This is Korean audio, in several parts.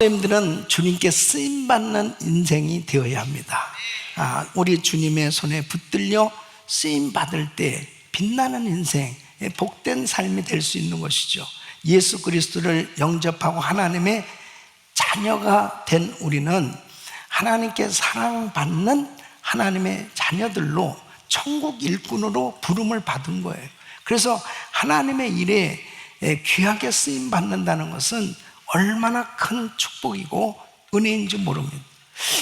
선생님들은 주님께 쓰임받는 인생이 되어야 합니다. 우리 주님의 손에 붙들려 쓰임받을 때 빛나는 인생, 복된 삶이 될 수 있는 것이죠. 예수 그리스도를 영접하고 하나님의 자녀가 된 우리는 하나님께 사랑받는 하나님의 자녀들로 천국 일꾼으로 부름을 받은 거예요. 그래서 하나님의 일에 귀하게 쓰임 받는다는 것은 얼마나 큰 축복이고 은혜인지 모릅니다.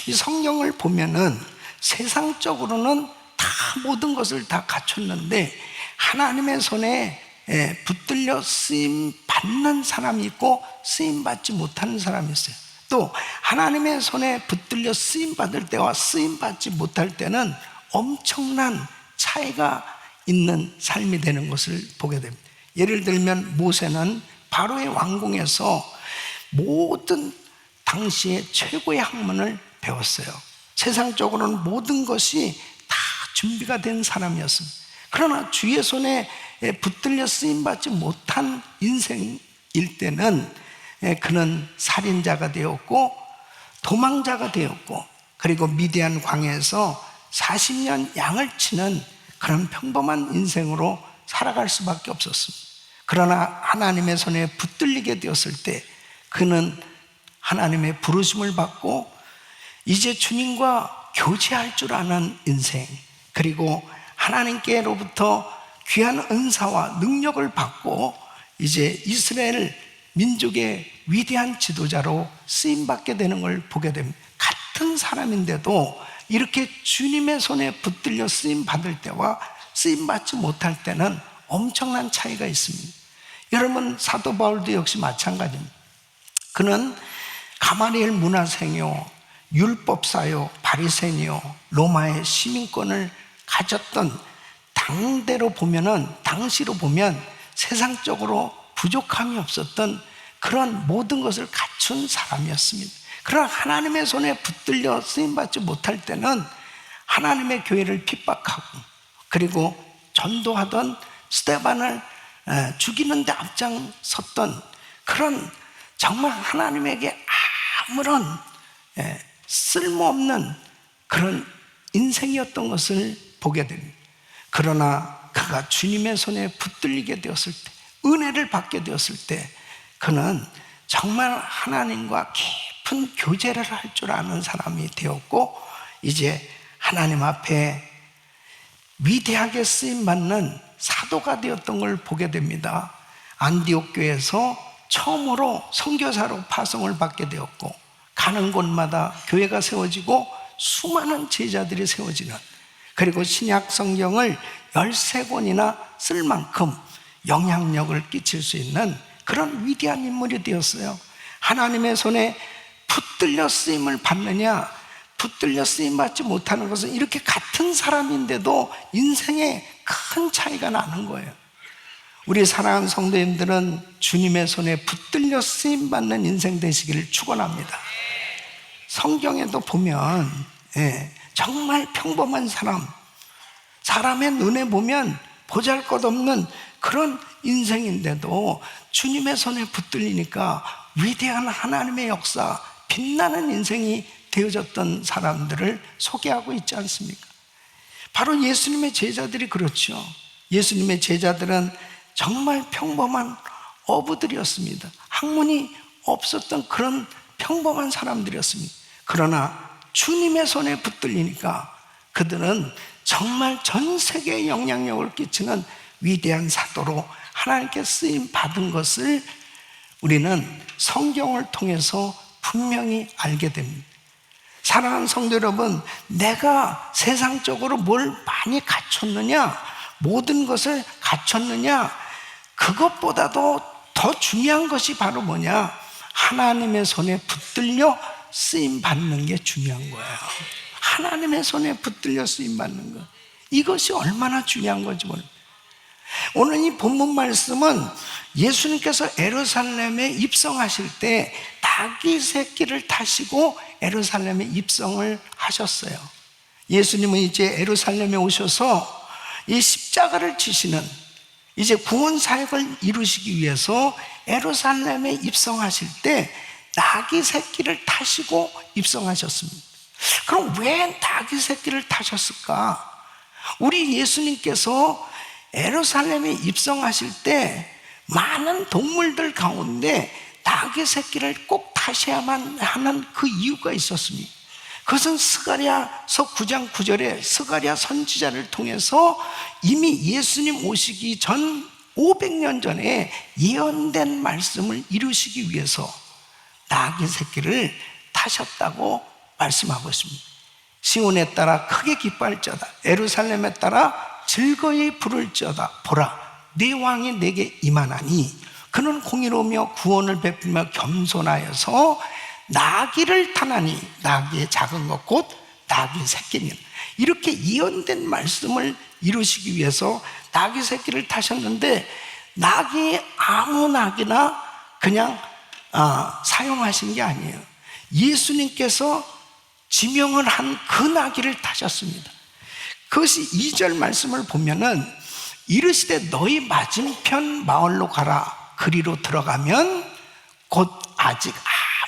이 성경을 보면은 세상적으로는 다 모든 것을 다 갖췄는데 하나님의 손에 붙들려 쓰임 받는 사람이 있고 쓰임 받지 못하는 사람이 있어요. 또 하나님의 손에 붙들려 쓰임 받을 때와 쓰임 받지 못할 때는 엄청난 차이가 있는 삶이 되는 것을 보게 됩니다. 예를 들면 모세는 바로의 왕궁에서 모든 당시의 최고의 학문을 배웠어요. 세상적으로는 모든 것이 다 준비가 된 사람이었습니다. 그러나 주의 손에 붙들려 쓰임받지 못한 인생일 때는 그는 살인자가 되었고 도망자가 되었고 그리고 미디안 광야에서 40년 양을 치는 그런 평범한 인생으로 살아갈 수밖에 없었습니다. 그러나 하나님의 손에 붙들리게 되었을 때 그는 하나님의 부르심을 받고 이제 주님과 교제할 줄 아는 인생, 그리고 하나님께로부터 귀한 은사와 능력을 받고 이제 이스라엘 민족의 위대한 지도자로 쓰임받게 되는 걸 보게 됩니다. 같은 사람인데도 이렇게 주님의 손에 붙들려 쓰임받을 때와 쓰임받지 못할 때는 엄청난 차이가 있습니다. 여러분, 사도 바울도 역시 마찬가지입니다. 그는 가마리엘 문화생이요, 율법사요, 바리새인이요, 로마의 시민권을 가졌던 당시로 보면 세상적으로 부족함이 없었던 그런 모든 것을 갖춘 사람이었습니다. 그러나 하나님의 손에 붙들려 쓰임받지 못할 때는 하나님의 교회를 핍박하고 그리고 전도하던 스데반을 죽이는 데 앞장섰던 그런 정말 하나님에게 아무런 쓸모없는 그런 인생이었던 것을 보게 됩니다. 그러나 그가 주님의 손에 붙들리게 되었을 때, 은혜를 받게 되었을 때 그는 정말 하나님과 깊은 교제를 할 줄 아는 사람이 되었고 이제 하나님 앞에 위대하게 쓰임받는 사도가 되었던 걸 보게 됩니다. 안디옥 교회에서 처음으로 선교사로 파송을 받게 되었고 가는 곳마다 교회가 세워지고 수많은 제자들이 세워지는, 그리고 신약 성경을 13권이나 쓸 만큼 영향력을 끼칠 수 있는 그런 위대한 인물이 되었어요. 하나님의 손에 붙들려 쓰임을 받느냐 붙들려 쓰임 받지 못하는 것은 이렇게 같은 사람인데도 인생에 큰 차이가 나는 거예요. 우리 사랑하는 성도님들은 주님의 손에 붙들려 쓰임 받는 인생 되시기를 축원합니다. 성경에도 보면 정말 평범한 사람의 눈에 보면 보잘것없는 그런 인생인데도 주님의 손에 붙들리니까 위대한 하나님의 역사, 빛나는 인생이 되어졌던 사람들을 소개하고 있지 않습니까? 바로 예수님의 제자들이 그렇죠. 예수님의 제자들은 정말 평범한 어부들이었습니다. 학문이 없었던 그런 평범한 사람들이었습니다. 그러나 주님의 손에 붙들리니까 그들은 정말 전 세계에 영향력을 끼치는 위대한 사도로 하나님께 쓰임 받은 것을 우리는 성경을 통해서 분명히 알게 됩니다. 사랑하는 성도 여러분, 내가 세상적으로 뭘 많이 갖췄느냐, 모든 것을 갖췄느냐, 그것보다도 더 중요한 것이 바로 뭐냐? 하나님의 손에 붙들려 쓰임 받는 게 중요한 거예요. 하나님의 손에 붙들려 쓰임 받는 것, 이것이 얼마나 중요한 건지 모릅니다. 오늘 이 본문 말씀은 예수님께서 예루살렘에 입성하실 때 닭이 새끼를 타시고 예루살렘에 입성을 하셨어요. 예수님은 이제 예루살렘에 오셔서 이 십자가를 지시는 이제 구원 사역을 이루시기 위해서 예루살렘에 입성하실 때 나귀 새끼를 타시고 입성하셨습니다. 그럼 왜 나귀 새끼를 타셨을까? 우리 예수님께서 예루살렘에 입성하실 때 많은 동물들 가운데 나귀 새끼를 꼭 타셔야만 하는 그 이유가 있었습니다. 그것은 스가랴서 9장 9절에 스가랴 선지자를 통해서 이미 예수님 오시기 전 500년 전에 예언된 말씀을 이루시기 위해서 나귀 새끼를 타셨다고 말씀하고 있습니다. 시온에 따라 크게 기뻐할지어다, 예루살렘에 따라 즐거이 부를지어다. 보라, 네 왕이 내게 임하나니 그는 공의로우며 구원을 베풀며 겸손하여서 나귀를 타나니, 나귀의 작은 것 곧 나귀 새끼니. 이렇게 예언된 말씀을 이루시기 위해서 나귀 새끼를 타셨는데, 나귀 아무 나귀나 그냥 사용하신 게 아니에요. 예수님께서 지명을 한 그 나귀를 타셨습니다. 그것이 2절 말씀을 보면은 이르시되 너희 맞은편 마을로 가라. 그리로 들어가면 곧 아직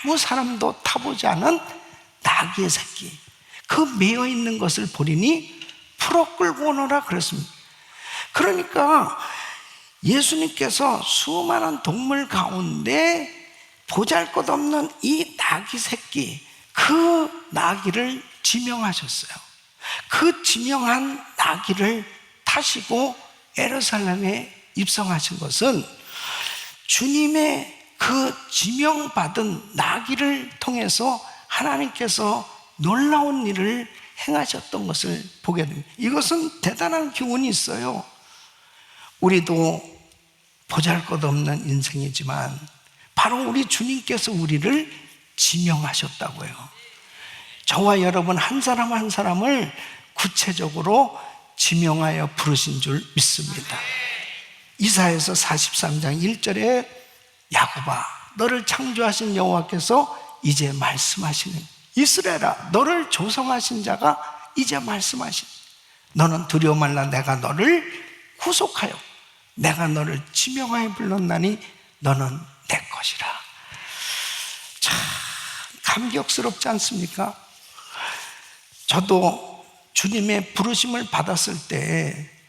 아무 사람도 타보지 않은 나귀의 새끼, 그 매어 있는 것을 보리니 풀어 끌고 오너라 그랬습니다. 그러니까 예수님께서 수많은 동물 가운데 보잘것없는 이 나귀 새끼, 그 나귀를 지명하셨어요. 그 지명한 나귀를 타시고 예루살렘에 입성하신 것은 주님의 그 지명받은 나귀를 통해서 하나님께서 놀라운 일을 행하셨던 것을 보게 됩니다. 이것은 대단한 교훈이 있어요. 우리도 보잘것없는 인생이지만 바로 우리 주님께서 우리를 지명하셨다고요. 저와 여러분 한 사람 한 사람을 구체적으로 지명하여 부르신 줄 믿습니다. 이사야서 43장 1절에 야곱아, 너를 창조하신 여호와께서 이제 말씀하시는, 이스라엘아, 너를 조성하신 자가 이제 말씀하신, 너는 두려워 말라. 내가 너를 구속하여 내가 너를 지명하여 불렀나니 너는 내 것이라. 참 감격스럽지 않습니까? 저도 주님의 부르심을 받았을 때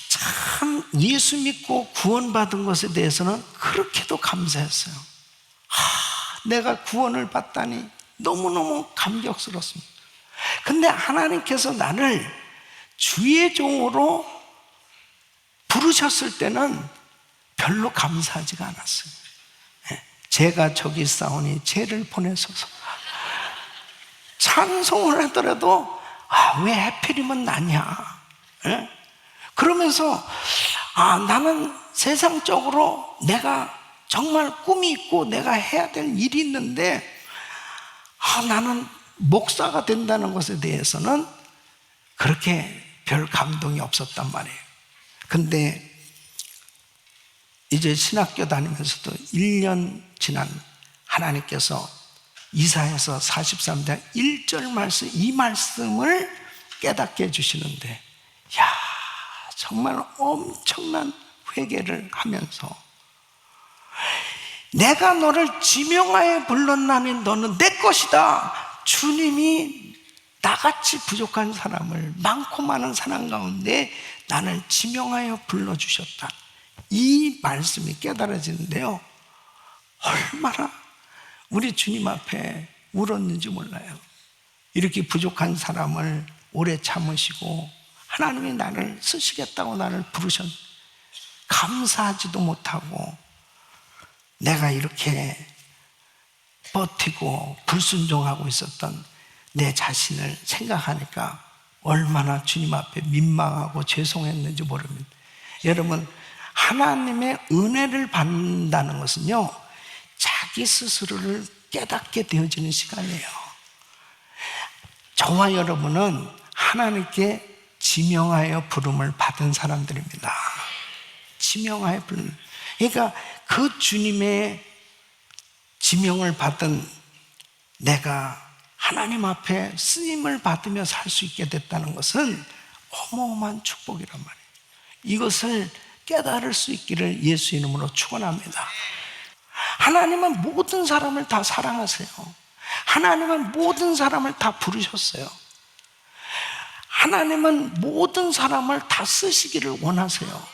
참 예수 믿고 구원받은 것에 대해서는 그렇게도 감사했어요. 내가 구원을 받다니 너무너무 감격스럽습니다. 근데 하나님께서 나를 주의 종으로 부르셨을 때는 별로 감사하지가 않았어요. 제가 저기 싸우니 죄를 보내소서. 찬송을 하더라도 왜 하필이면 나냐, 그러면서 나는 세상적으로 내가 정말 꿈이 있고 내가 해야 될 일이 있는데 나는 목사가 된다는 것에 대해서는 그렇게 별 감동이 없었단 말이에요. 근데 이제 신학교 다니면서도 1년 지난 하나님께서 이사야서 43장 1절 말씀, 이 말씀을 깨닫게 해주시는데, 정말 엄청난 회개를 하면서 내가 너를 지명하여 불렀나니 너는 내 것이다. 주님이 나같이 부족한 사람을, 많고 많은 사람 가운데 나를 지명하여 불러주셨다. 이 말씀이 깨달아지는데요, 얼마나 우리 주님 앞에 울었는지 몰라요. 이렇게 부족한 사람을 오래 참으시고 하나님이 나를 쓰시겠다고 나를 부르셨는데 감사하지도 못하고 내가 이렇게 버티고 불순종하고 있었던 내 자신을 생각하니까 얼마나 주님 앞에 민망하고 죄송했는지 모릅니다. 여러분, 하나님의 은혜를 받는다는 것은요, 자기 스스로를 깨닫게 되어지는 시간이에요. 저와 여러분은 하나님께 지명하여 부름을 받은 사람들입니다. 지명하여 부름. 그러니까 그 주님의 지명을 받은 내가 하나님 앞에 쓰임을 받으며 살 수 있게 됐다는 것은 어마어마한 축복이란 말이에요. 이것을 깨달을 수 있기를 예수 이름으로 축원합니다. 하나님은 모든 사람을 다 사랑하세요. 하나님은 모든 사람을 다 부르셨어요. 하나님은 모든 사람을 다 쓰시기를 원하세요.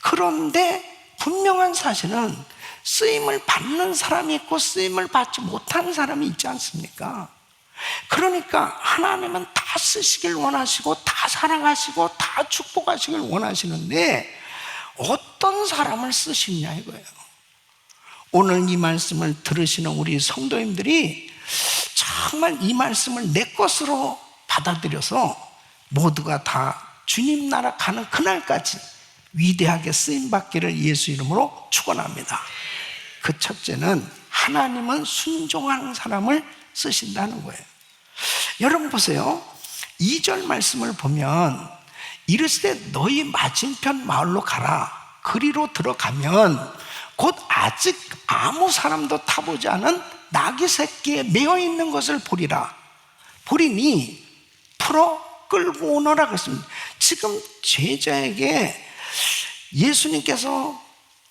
그런데 분명한 사실은 쓰임을 받는 사람이 있고 쓰임을 받지 못하는 사람이 있지 않습니까? 그러니까 하나님은 다 쓰시길 원하시고 다 사랑하시고 다 축복하시길 원하시는데 어떤 사람을 쓰시냐 이거예요. 오늘 이 말씀을 들으시는 우리 성도님들이 정말 이 말씀을 내 것으로 받아들여서 모두가 다 주님 나라 가는 그날까지 위대하게 쓰임받기를 예수 이름으로 축원합니다. 그 첫째는 하나님은 순종하는 사람을 쓰신다는 거예요. 여러분 보세요. 2절 말씀을 보면 이르시되 너희 맞은편 마을로 가라. 그리로 들어가면 곧 아직 아무 사람도 타보지 않은 나귀 새끼에 매어 있는 것을 보리라. 보리니 풀어 끌고 오너라 그랬습니다. 지금 제자에게 예수님께서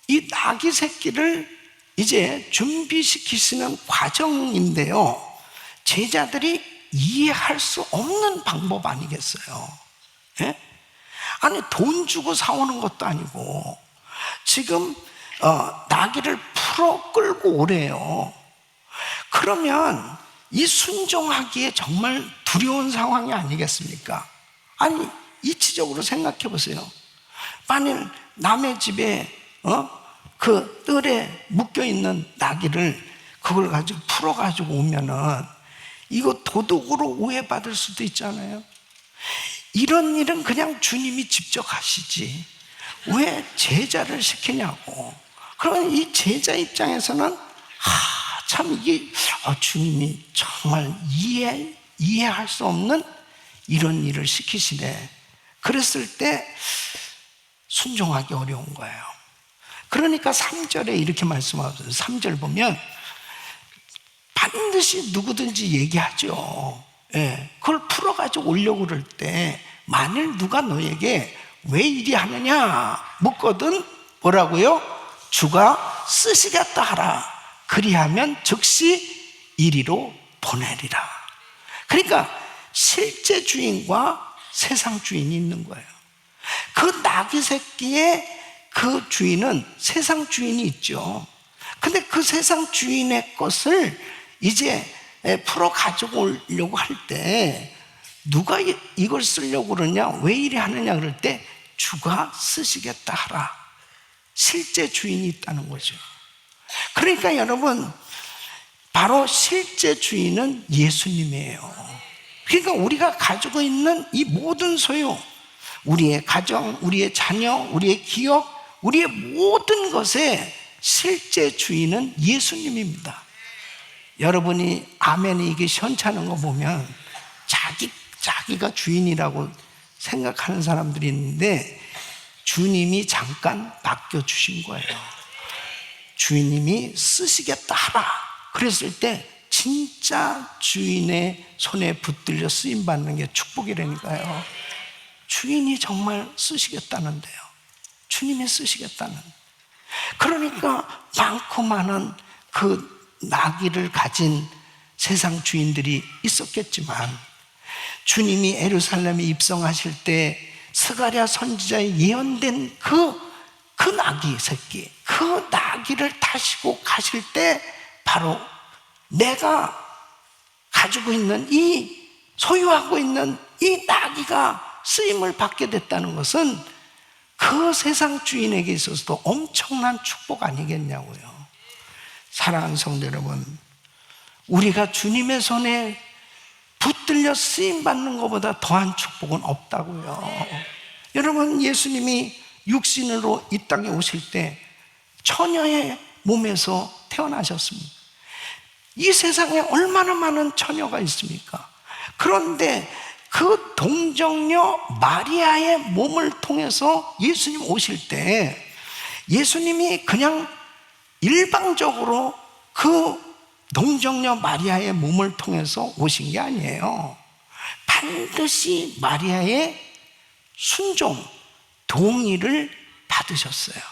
이 나귀 새끼를 이제 준비시키시는 과정인데요, 제자들이 이해할 수 없는 방법 아니겠어요? 예? 아니 돈 주고 사오는 것도 아니고 지금 나귀를 풀어 끌고 오래요. 그러면 이 순종하기에 정말 두려운 상황이 아니겠습니까? 아니 이치적으로 생각해 보세요. 만일 남의 집에 그 뜰에 묶여있는 나귀를 그걸 가지고 풀어가지고 오면은 이거 도둑으로 오해받을 수도 있잖아요. 이런 일은 그냥 주님이 직접 하시지 왜 제자를 시키냐고. 그러면 이 제자 입장에서는 참 이게 주님이 정말 이해할 수 없는 이런 일을 시키시네. 그랬을 때 순종하기 어려운 거예요. 그러니까 3절에 이렇게 말씀하셨어요. 3절 보면 반드시 누구든지 얘기하죠. 예, 그걸 풀어가지고 오려고 그럴 때 만일 누가 너에게 왜 이리 하느냐 묻거든 뭐라고요? 주가 쓰시겠다 하라. 그리하면 즉시 이리로 보내리라. 그러니까 실제 주인과 세상 주인이 있는 거예요. 그 나귀 새끼의 그 주인은 세상 주인이 있죠. 근데 그 세상 주인의 것을 이제 풀어 가지고 오려고 할 때 누가 이걸 쓰려고 그러냐, 왜 이래 하느냐 그럴 때 주가 쓰시겠다 하라. 실제 주인이 있다는 거죠. 그러니까 여러분 바로 실제 주인은 예수님이에요. 그러니까 우리가 가지고 있는 이 모든 소유, 우리의 가정, 우리의 자녀, 우리의 기업, 우리의 모든 것의 실제 주인은 예수님입니다. 여러분이 아멘이 이게 시원찮은 거 보면 자기가 주인이라고 생각하는 사람들이 있는데 주님이 잠깐 맡겨주신 거예요. 주인님이 쓰시겠다 하라. 그랬을 때 진짜 주인의 손에 붙들려 쓰임받는 게 축복이라니까요. 주인이 정말 쓰시겠다는데요. 주님이 쓰시겠다는. 그러니까 많고 많은 그 나귀를 가진 세상 주인들이 있었겠지만 주님이 예루살렘에 입성하실 때 스가랴 선지자의 예언된 그 나귀 새끼, 그 나귀를 타시고 가실 때 바로 내가 가지고 있는 소유하고 있는 이 나귀가 쓰임을 받게 됐다는 것은 그 세상 주인에게 있어서도 엄청난 축복 아니겠냐고요. 사랑하는 성도 여러분, 우리가 주님의 손에 붙들려 쓰임받는 것보다 더한 축복은 없다고요. 여러분, 예수님이 육신으로 이 땅에 오실 때 처녀의 몸에서 태어나셨습니다. 이 세상에 얼마나 많은 처녀가 있습니까? 그런데 그 동정녀 마리아의 몸을 통해서 예수님 오실 때 예수님이 그냥 일방적으로 그 동정녀 마리아의 몸을 통해서 오신 게 아니에요. 반드시 마리아의 순종, 동의를 받으셨어요.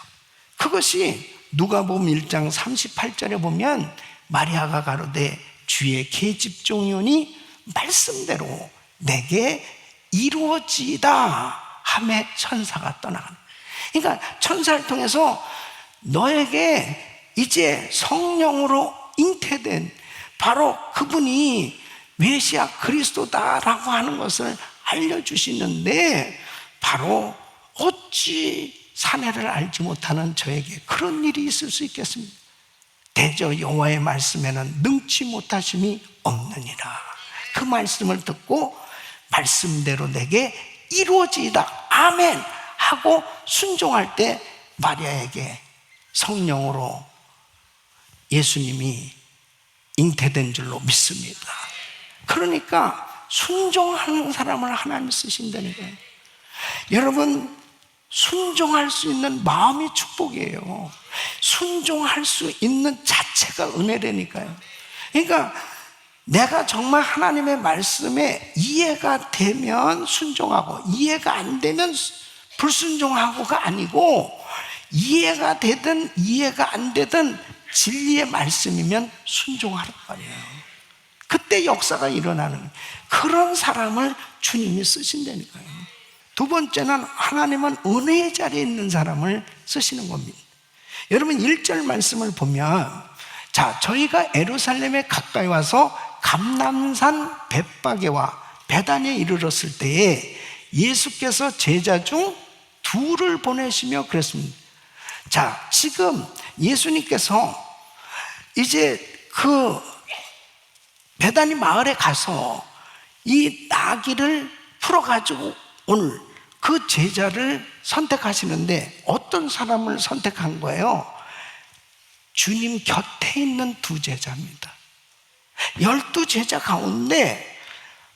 그것이 누가복음 1장 38절에 보면 마리아가 가로되 주의 계집종이오니 말씀대로 내게 이루어지이다 하매 천사가 떠나간다. 그러니까 천사를 통해서 너에게 이제 성령으로 잉태된 바로 그분이 메시아 그리스도다라고 하는 것을 알려주시는데, 바로 어찌 사내를 알지 못하는 저에게 그런 일이 있을 수 있겠습니까? 대저 여호와의 말씀에는 능치 못하심이 없느니라. 그 말씀을 듣고 말씀대로 내게 이루어지이다 아멘 하고 순종할 때 마리아에게 성령으로 예수님이 잉태된 줄로 믿습니다. 그러니까 순종하는 사람을 하나님 쓰신다니까요. 여러분, 순종할 수 있는 마음이 축복이에요. 순종할 수 있는 자체가 은혜라니까요. 그러니까 내가 정말 하나님의 말씀에 이해가 되면 순종하고, 이해가 안 되면 불순종하고가 아니고, 이해가 되든 이해가 안 되든 진리의 말씀이면 순종하란 말이에요. 그때 역사가 일어나는 거예요. 그런 사람을 주님이 쓰신다니까요. 두 번째는 하나님은 은혜의 자리에 있는 사람을 쓰시는 겁니다. 여러분 1절 말씀을 보면, 자, 저희가 예루살렘에 가까이 와서 감람산 벳바게와 베다니에 이르렀을 때에 예수께서 제자 중 둘을 보내시며 그랬습니다. 자, 지금 예수님께서 이제 그 베다니 마을에 가서 이 나귀를 풀어가지고 오늘 그 제자를 선택하시는데 어떤 사람을 선택한 거예요? 주님 곁에 있는 두 제자입니다. 12제자 가운데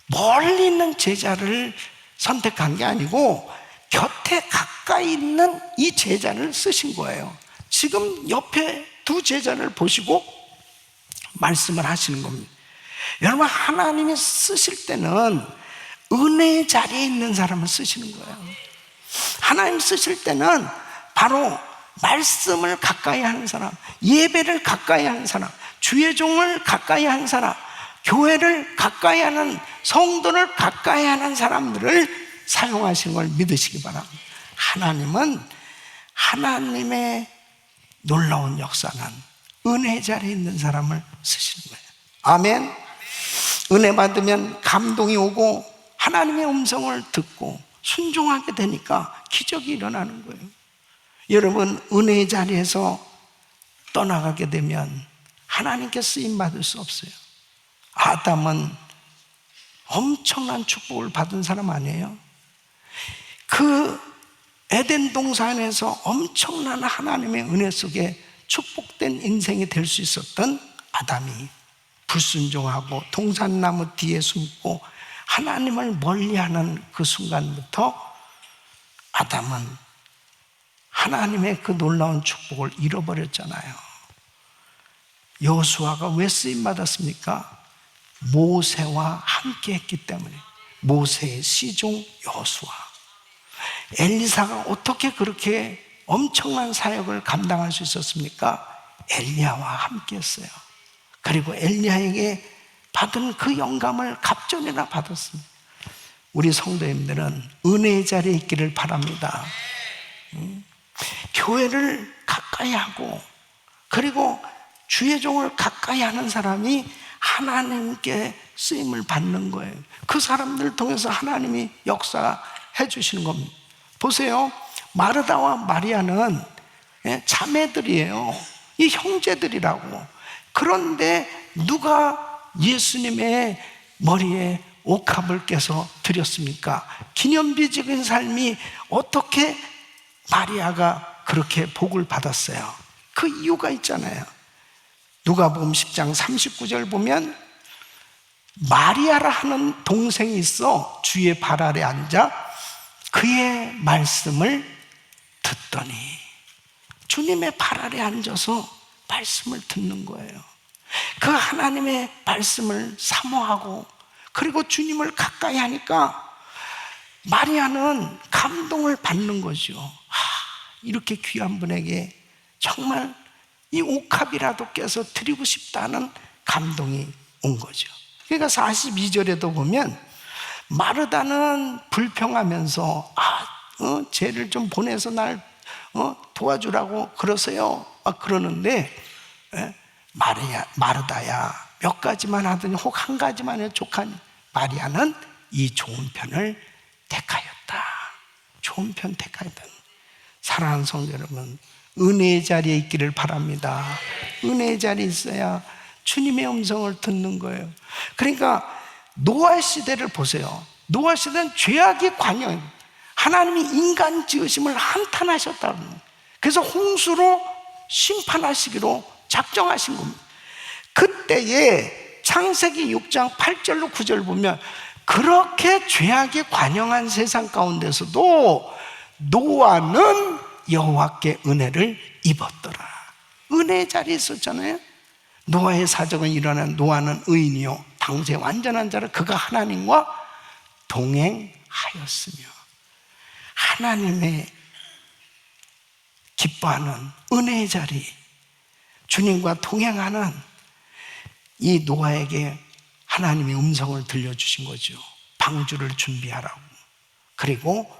멀리 있는 제자를 선택한 게 아니고 곁에 가까이 있는 이 제자를 쓰신 거예요. 지금 옆에 두 제자를 보시고 말씀을 하시는 겁니다. 여러분, 하나님이 쓰실 때는 은혜의 자리에 있는 사람을 쓰시는 거예요. 하나님 쓰실 때는 바로 말씀을 가까이 하는 사람, 예배를 가까이 하는 사람, 주의 종을 가까이 하는 사람, 교회를 가까이 하는, 성도를 가까이 하는 사람들을 사용하시는 걸 믿으시기 바랍니다. 하나님은 하나님의 놀라운 역사는 은혜 자리에 있는 사람을 쓰시는 거예요. 아멘. 은혜 받으면 감동이 오고 하나님의 음성을 듣고 순종하게 되니까 기적이 일어나는 거예요. 여러분, 은혜의 자리에서 떠나가게 되면 하나님께 쓰임받을 수 없어요. 아담은 엄청난 축복을 받은 사람 아니에요? 그 에덴 동산에서 엄청난 하나님의 은혜 속에 축복된 인생이 될 수 있었던 아담이 불순종하고 동산나무 뒤에 숨고 하나님을 멀리하는 그 순간부터 아담은 하나님의 그 놀라운 축복을 잃어버렸잖아요. 여호수아가 왜 쓰임받았습니까? 모세와 함께 했기 때문에. 모세의 시종 여호수아. 엘리사가 어떻게 그렇게 엄청난 사역을 감당할 수 있었습니까? 엘리야와 함께 했어요. 그리고 엘리야에게 받은 그 영감을 갑절이나 받았습니다. 우리 성도님들은 은혜의 자리에 있기를 바랍니다. 교회를 가까이 하고, 그리고 주의 종을 가까이 하는 사람이 하나님께 쓰임을 받는 거예요. 그 사람들을 통해서 하나님이 역사해 주시는 겁니다. 보세요, 마르다와 마리아는 자매들이에요. 이 형제들이라고. 그런데 누가 예수님의 머리에 옥합을 깨서 드렸습니까? 기념비적인 삶이 어떻게 마리아가 그렇게 복을 받았어요? 그 이유가 있잖아요. 누가복음 10장 39절 보면 마리아라 하는 동생이 있어 주의 발 아래 앉아 그의 말씀을 듣더니, 주님의 발 아래 앉아서 말씀을 듣는 거예요. 그 하나님의 말씀을 사모하고, 그리고 주님을 가까이 하니까 마리아는 감동을 받는 거죠. 이렇게 귀한 분에게 정말 이 옥합이라도 깨서 드리고 싶다는 감동이 온 거죠. 그러니까 42절에도 보면 마르다는 불평하면서 쟤를 좀 보내서 날 도와주라고 그러세요. 그러는데 마르다야 몇 가지만 하더니 혹 한 가지만 해 족하니 마리아는 이 좋은 편을 택하였다. 좋은 편 택하였다. 사랑하는 성도 여러분, 은혜의 자리에 있기를 바랍니다. 은혜의 자리에 있어야 주님의 음성을 듣는 거예요. 그러니까 노아 시대를 보세요. 노아 시대는 죄악이 관영, 하나님이 인간 지으심을 한탄하셨다는 거예요. 그래서 홍수로 심판하시기로 작정하신 겁니다. 그때에 창세기 6장 8절로 9절 보면 그렇게 죄악이 관영한 세상 가운데서도 노아는 여호와께 은혜를 입었더라. 은혜의 자리에 있었잖아요. 노아의 사적은 일어난 노아는 의인이요 당시에 완전한 자라 그가 하나님과 동행하였으며, 하나님의 기뻐하는 은혜의 자리, 주님과 동행하는 이 노아에게 하나님의 음성을 들려주신 거죠. 방주를 준비하라고. 그리고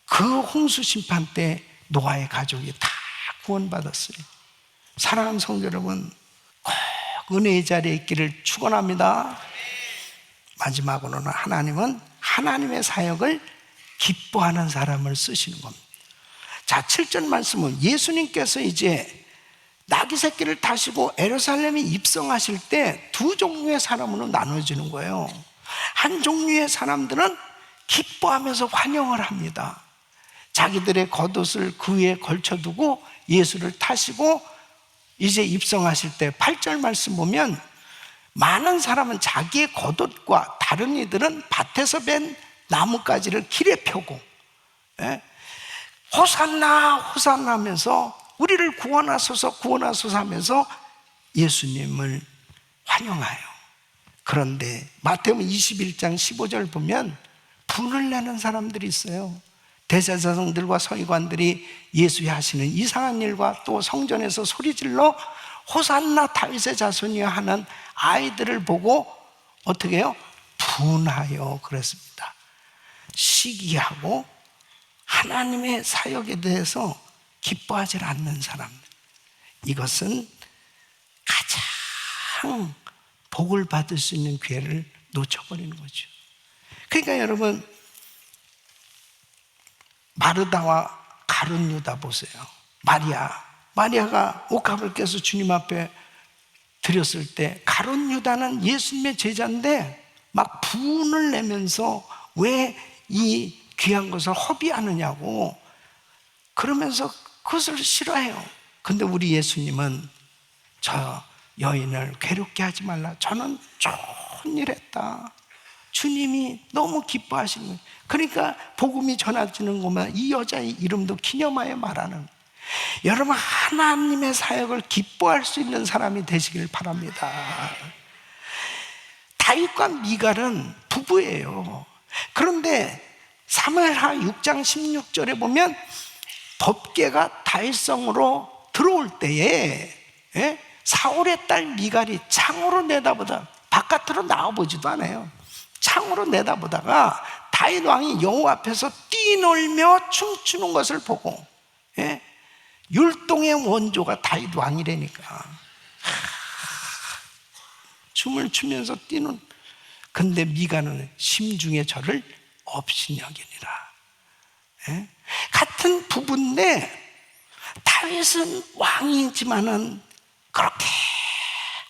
그 홍수 심판 때 노아의 가족이 다 구원받았어요. 사랑하는 성도 여러분, 꼭 은혜의 자리에 있기를 축원합니다. 마지막으로는 하나님은 하나님의 사역을 기뻐하는 사람을 쓰시는 겁니다. 자, 7절 말씀은 예수님께서 이제 나귀 새끼를 타시고 예루살렘에 입성하실 때 두 종류의 사람으로 나눠지는 거예요. 한 종류의 사람들은 기뻐하면서 환영을 합니다. 자기들의 겉옷을 그 위에 걸쳐두고 예수를 타시고 이제 입성하실 때 8절 말씀 보면 많은 사람은 자기의 겉옷과 다른 이들은 밭에서 벤 나뭇가지를 길에 펴고 호산나 호산나 하면서 우리를 구원하소서 구원하소서 하면서 예수님을 환영해요. 그런데 마태복음 21장 15절 보면 분을 내는 사람들이 있어요. 대제사장들과 서기관들이 예수의 하시는 이상한 일과 또 성전에서 소리질러 호산나 다윗의 자손이여 하는 아이들을 보고 어떻게 해요? 분하여 그랬습니다. 시기하고 하나님의 사역에 대해서 기뻐하지 않는 사람들, 이것은 가장 복을 받을 수 있는 기회를 놓쳐버리는 거죠. 그러니까 여러분, 마르다와 가룟 유다 보세요. 마리아가 옥합을 깨서 주님 앞에 드렸을 때 가룟 유다는 예수님의 제자인데 막 분을 내면서 왜 이 귀한 것을 허비하느냐고 그러면서 그것을 싫어해요. 근데 우리 예수님은 저 여인을 괴롭게 하지 말라. 저는 좋은 일 했다. 주님이 너무 기뻐하시는 거예요. 그러니까 복음이 전해지는 것만 이 여자의 이름도 기념하여 말하는, 여러분 하나님의 사역을 기뻐할 수 있는 사람이 되시길 바랍니다. 다윗과 미갈은 부부예요. 그런데 사무엘하 6장 16절에 보면 법궤가 다윗성으로 들어올 때에 사울의 딸 미갈이 창으로 내다보다, 바깥으로 나와보지도 않아요. 창으로 내다보다가 다윗 왕이 여호와 앞에서 뛰놀며 춤추는 것을 보고, 율동의 원조가 다윗 왕이라니까 춤을 추면서 뛰는. 근데 미갈은 심중에 저를 업신여기니라. 같은 부부인데 다윗은 왕이지만은 그렇게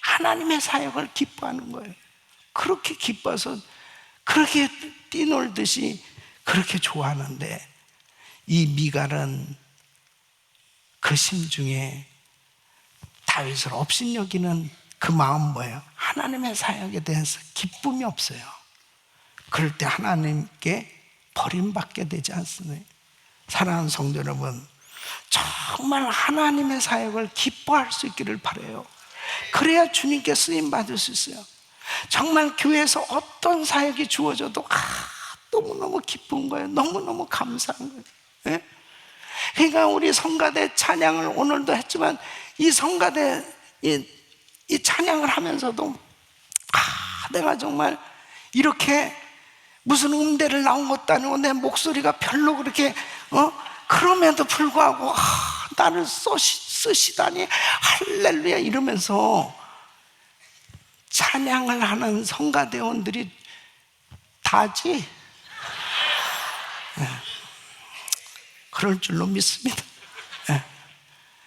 하나님의 사역을 기뻐하는 거예요. 그렇게 기뻐서 그렇게 뛰놀듯이 그렇게 좋아하는데 이 미갈은 그 심중에 다윗을 업신여기는 그 마음 뭐예요? 하나님의 사역에 대해서 기쁨이 없어요. 그럴 때 하나님께 버림받게 되지 않습니까? 사랑하는 성도 여러분, 정말 하나님의 사역을 기뻐할 수 있기를 바라요. 그래야 주님께 쓰임 받을 수 있어요. 정말 교회에서 어떤 사역이 주어져도 너무너무 기쁜 거예요. 너무너무 감사한 거예요. 그러니까 우리 성가대 찬양을 오늘도 했지만 이 성가대 이 찬양을 하면서도 내가 정말 이렇게 무슨 음대를 나온 것도 아니고 내 목소리가 별로 그렇게 그럼에도 불구하고 나를 쓰시다니 할렐루야 이러면서 찬양을 하는 성가대원들이 다지? 그럴 줄로 믿습니다.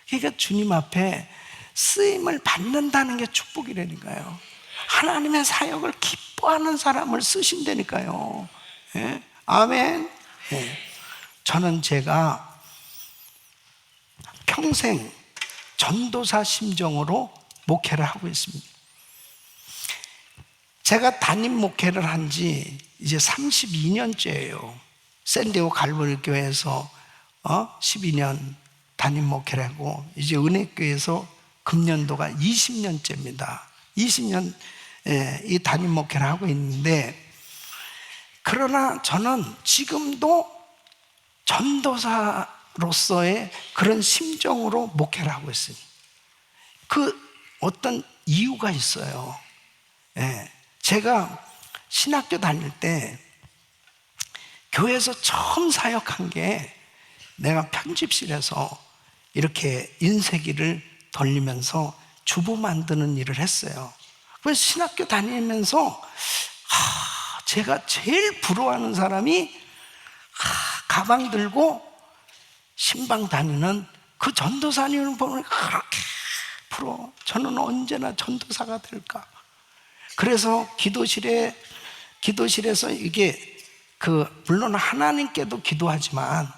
그러니까 주님 앞에 쓰임을 받는다는 게 축복이라니까요. 하나님의 사역을 기뻐하는 사람을 쓰신다니까요. 아멘. 저는 제가 평생 전도사 심정으로 목회를 하고 있습니다. 제가 담임 목회를 한 지 이제 32년째예요. 샌디에고 갈보리 교회에서 12년 담임 목회를 하고 이제 은혜교회에서 금년도가 20년째입니다. 20년 이 담임 목회를 하고 있는데, 그러나 저는 지금도 전도사로서의 그런 심정으로 목회를 하고 있습니다. 그 어떤 이유가 있어요. 제가 신학교 다닐 때 교회에서 처음 사역한 게 내가 편집실에서 이렇게 인쇄기를 돌리면서 주보 만드는 일을 했어요. 그래서 신학교 다니면서 제가 제일 부러워하는 사람이 가방 들고 신방 다니는 그 전도사님을 보면 그렇게 부러워. 저는 언제나 전도사가 될까. 그래서 기도실에서 이게 물론 하나님께도 기도하지만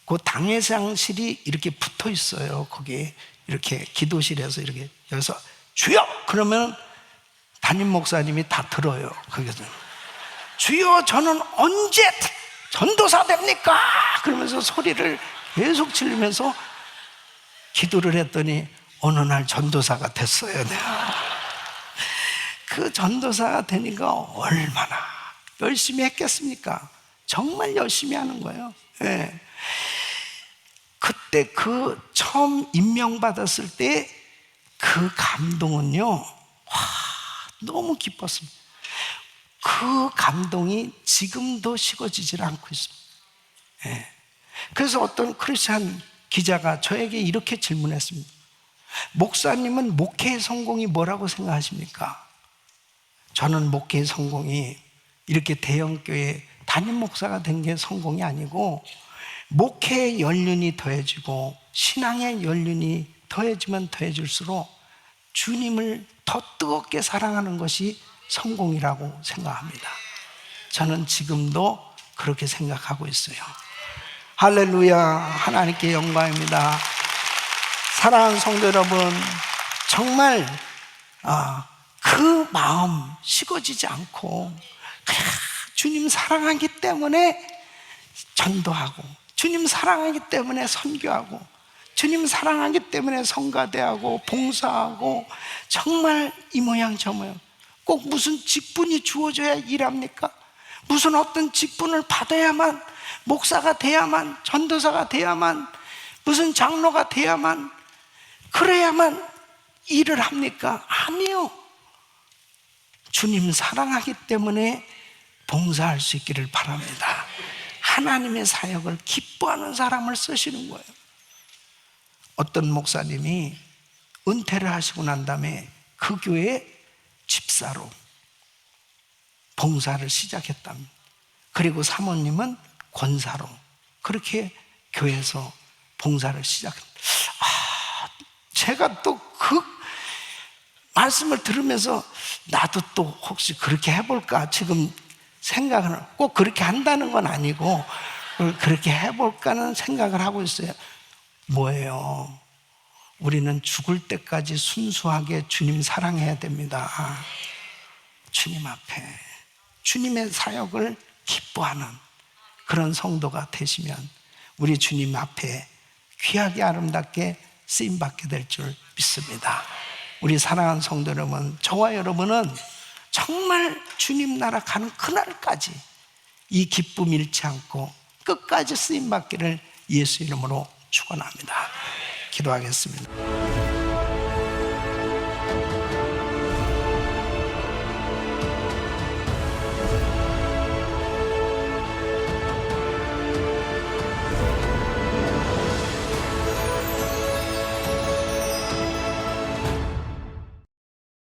그 당회장실이 이렇게 붙어 있어요. 거기 이렇게 기도실에서 이렇게 여기서 주여! 그러면 담임 목사님이 다 들어요. 거기서 주여, 저는 언제 전도사 됩니까? 그러면서 소리를 계속 지르면서 기도를 했더니 어느 날 전도사가 됐어요. 내가 그 전도사가 되니까 얼마나 열심히 했겠습니까? 정말 열심히 하는 거예요. 그때 처음 임명받았을 때 그 감동은요, 너무 기뻤습니다. 그 감동이 지금도 식어지질 않고 있습니다. 그래서 어떤 크리스찬 기자가 저에게 이렇게 질문했습니다. 목사님은 목회의 성공이 뭐라고 생각하십니까? 저는 목회의 성공이 이렇게 대형교회 담임 목사가 된 게 성공이 아니고, 목회의 연륜이 더해지고 신앙의 연륜이 더해지면 더해질수록 주님을 더 뜨겁게 사랑하는 것이 성공이라고 생각합니다. 저는 지금도 그렇게 생각하고 있어요. 할렐루야. 하나님께 영광입니다. 사랑하는 성도 여러분, 정말 그 마음 식어지지 않고 주님 사랑하기 때문에 전도하고, 주님 사랑하기 때문에 선교하고, 주님 사랑하기 때문에 성가대하고 봉사하고, 정말 이 모양 저 모양. 꼭 무슨 직분이 주어져야 일합니까? 무슨 어떤 직분을 받아야만, 목사가 돼야만, 전도사가 돼야만, 무슨 장로가 돼야만, 그래야만 일을 합니까? 아니요. 주님 사랑하기 때문에 봉사할 수 있기를 바랍니다. 하나님의 사역을 기뻐하는 사람을 쓰시는 거예요. 어떤 목사님이 은퇴를 하시고 난 다음에 그 교회 집사로 봉사를 시작했답니다. 그리고 사모님은 권사로 그렇게 교회에서 봉사를 시작했습니다. 제가 또 그 말씀을 들으면서 나도 또 혹시 그렇게 해볼까 지금 생각을, 꼭 그렇게 한다는 건 아니고 그렇게 해볼까는 생각을 하고 있어요. 뭐예요? 우리는 죽을 때까지 순수하게 주님 사랑해야 됩니다. 주님 앞에 주님의 사역을 기뻐하는 그런 성도가 되시면 우리 주님 앞에 귀하게 아름답게 쓰임받게 될 줄 믿습니다. 우리 사랑하는 성도 여러분, 저와 여러분은 정말 주님 나라 가는 그날까지 이 기쁨 잃지 않고 끝까지 쓰임받기를 예수 이름으로 축원합니다. 기도하겠습니다.